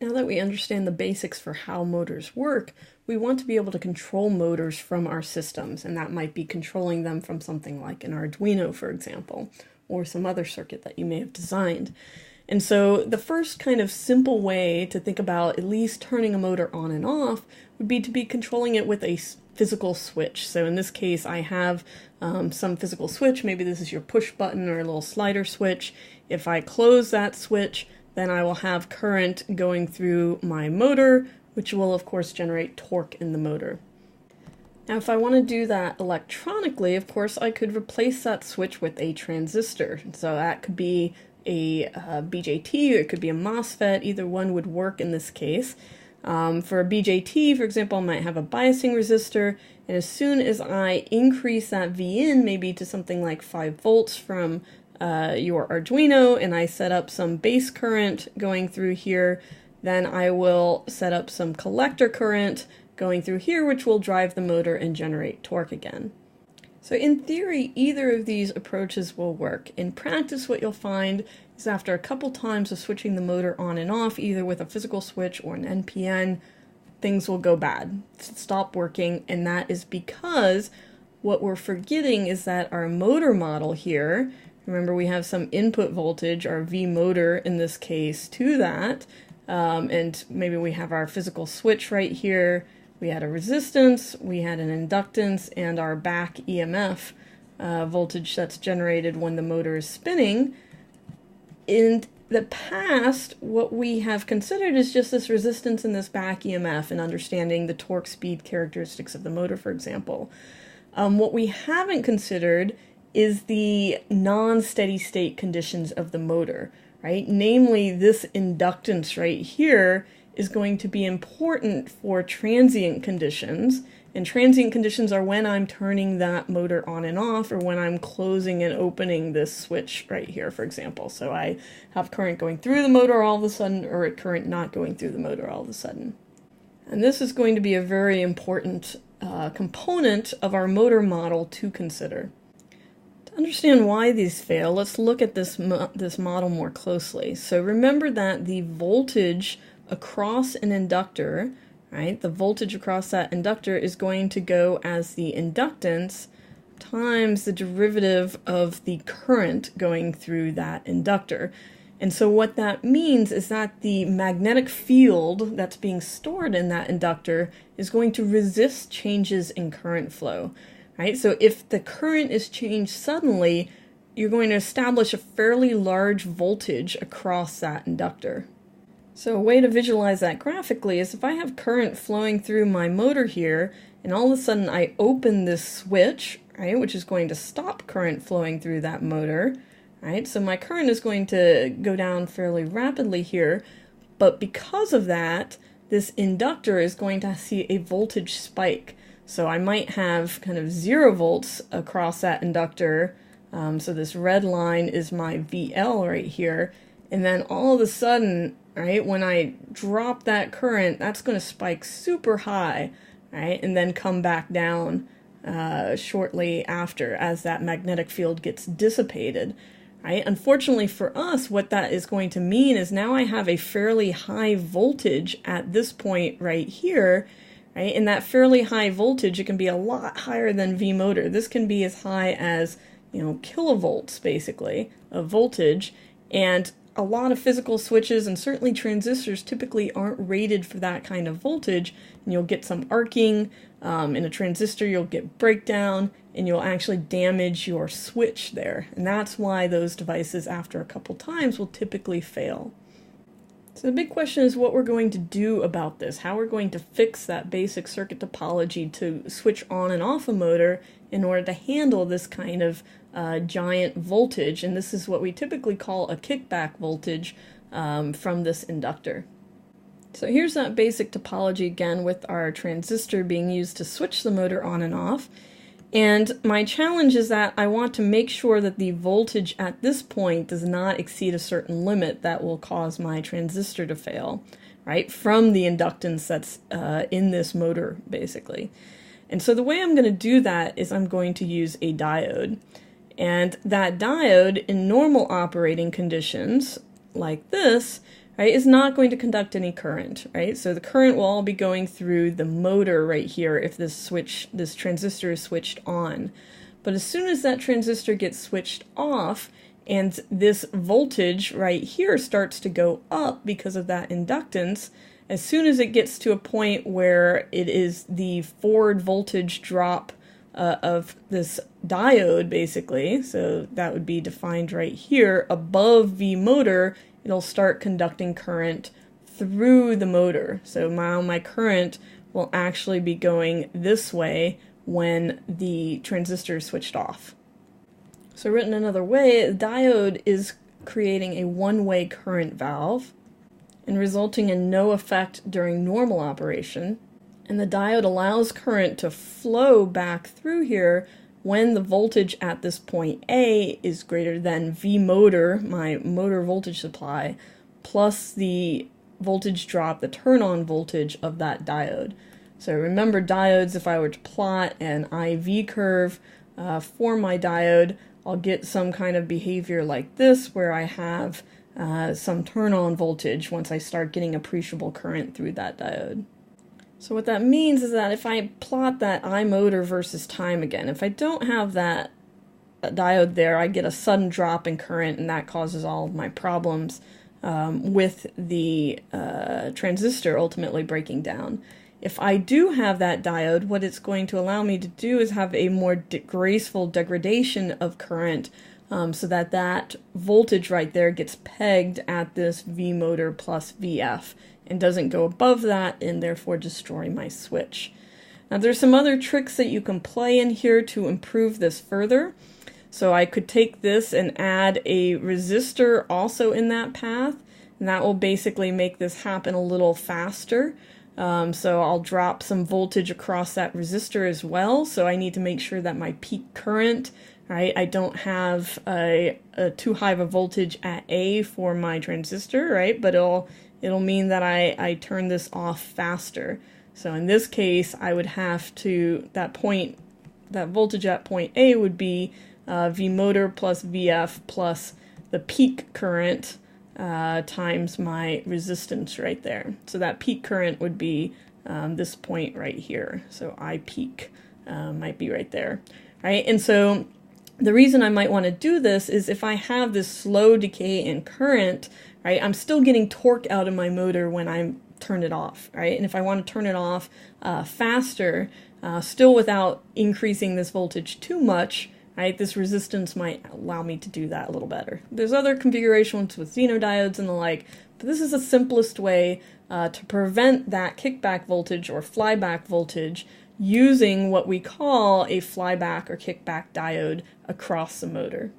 Now that we understand the basics for how motors work, we want to be able to control motors from our systems, and that might be controlling them from something like an Arduino, for example, or some other circuit that you may have designed. And so the first kind of simple way to think about at least turning a motor on and off would be to be controlling it with a physical switch. So in this case, I have some physical switch. Maybe this is your push button or a little slider switch. If I close that switch, then I will have current going through my motor, which will of course generate torque in the motor. Now if I want to do that electronically, of course I could replace that switch with a transistor. So that could be a BJT, or it could be a MOSFET. Either one would work in this case. For a BJT, for example, I might have a biasing resistor, and as soon as I increase that Vin maybe to something like 5 volts from your Arduino, and I set up some base current going through here, then I will set up some collector current going through here, which will drive the motor and generate torque again. So in theory, either of these approaches will work. In practice, what you'll find is after a couple times of switching the motor on and off, either with a physical switch or an NPN, things will go bad, stop working, and that is because what we're forgetting is that our motor model here, remember we have some input voltage, our V motor in this case, to that, and maybe we have our physical switch right here. We had a resistance, we had an inductance, and our back EMF voltage that's generated when the motor is spinning. In the past, what we have considered is just this resistance and this back EMF and understanding the torque speed characteristics of the motor, for example. What we haven't considered is the non-steady state conditions of the motor, right? Namely, this inductance right here is going to be important for transient conditions, and transient conditions are when I'm turning that motor on and off, or when I'm closing and opening this switch right here, for example. So I have current going through the motor all of a sudden, or a current not going through the motor all of a sudden. And this is going to be a very important component of our motor model to consider. To understand why these fail, let's look at this model more closely. So remember that the voltage across an inductor, right, the voltage across that inductor is going to go as the inductance times the derivative of the current going through that inductor. And so what that means is that the magnetic field that's being stored in that inductor is going to resist changes in current flow, right? So if the current is changed suddenly, you're going to establish a fairly large voltage across that inductor. So a way to visualize that graphically is if I have current flowing through my motor here, and all of a sudden I open this switch, right, which is going to stop current flowing through that motor, right? So my current is going to go down fairly rapidly here, but because of that, this inductor is going to see a voltage spike. So I might have kind of 0 volts across that inductor, so this red line is my VL right here, and then all of a sudden, right, when I drop that current, that's going to spike super high, right, and then come back down shortly after as that magnetic field gets dissipated, right? Unfortunately for us, what that is going to mean is now I have a fairly high voltage at this point right here, right, and that fairly high voltage, it can be a lot higher than V motor. This can be as high as, kilovolts, basically, of voltage, and a lot of physical switches and certainly transistors typically aren't rated for that kind of voltage, and you'll get some arcing. In a transistor, you'll get breakdown, and you'll actually damage your switch there. And that's why those devices, after a couple times, will typically fail. So the big question is what we're going to do about this, how we're going to fix that basic circuit topology to switch on and off a motor in order to handle this kind of giant voltage, and this is what we typically call a kickback voltage from this inductor. So here's that basic topology again with our transistor being used to switch the motor on and off. And my challenge is that I want to make sure that the voltage at this point does not exceed a certain limit that will cause my transistor to fail, right, from the inductance that's in this motor, basically. And so the way I'm going to do that is I'm going to use a diode. And that diode, in normal operating conditions, like this, right, is not going to conduct any current, right? So the current will all be going through the motor right here if this transistor is switched on. But as soon as that transistor gets switched off and this voltage right here starts to go up because of that inductance, as soon as it gets to a point where it is the forward voltage drop of this diode, basically, so that would be defined right here, above V motor, it'll start conducting current through the motor. So my current will actually be going this way when the transistor is switched off. So written another way, the diode is creating a one-way current valve and resulting in no effect during normal operation. And the diode allows current to flow back through here when the voltage at this point A is greater than V motor, my motor voltage supply, plus the voltage drop, the turn-on voltage of that diode. So remember diodes, if I were to plot an IV curve for my diode, I'll get some kind of behavior like this where I have some turn-on voltage once I start getting appreciable current through that diode. So what that means is that if I plot that I motor versus time again, if I don't have that diode there, I get a sudden drop in current, and that causes all of my problems with the transistor ultimately breaking down. If I do have that diode, what it's going to allow me to do is have a more graceful degradation of current so that that voltage right there gets pegged at this V motor plus VF and doesn't go above that and therefore destroy my switch. Now there's some other tricks that you can play in here to improve this further. So I could take this and add a resistor also in that path, and that will basically make this happen a little faster. So I'll drop some voltage across that resistor as well, so I need to make sure that my peak current, right, I don't have a too high of a voltage at A for my transistor, right, but it'll mean that I turn this off faster. So in this case, I would have to, that voltage at point A would be V motor plus VF plus the peak current times my resistance right there. So that peak current would be this point right here. So I peak might be right there, right? And so the reason I might want to do this is if I have this slow decay in current, right, I'm still getting torque out of my motor when I turn it off, right? And if I want to turn it off faster, still without increasing this voltage too much, right, this resistance might allow me to do that a little better. There's other configurations with xenodiodes and the like, but this is the simplest way to prevent that kickback voltage or flyback voltage using what we call a flyback or kickback diode across the motor.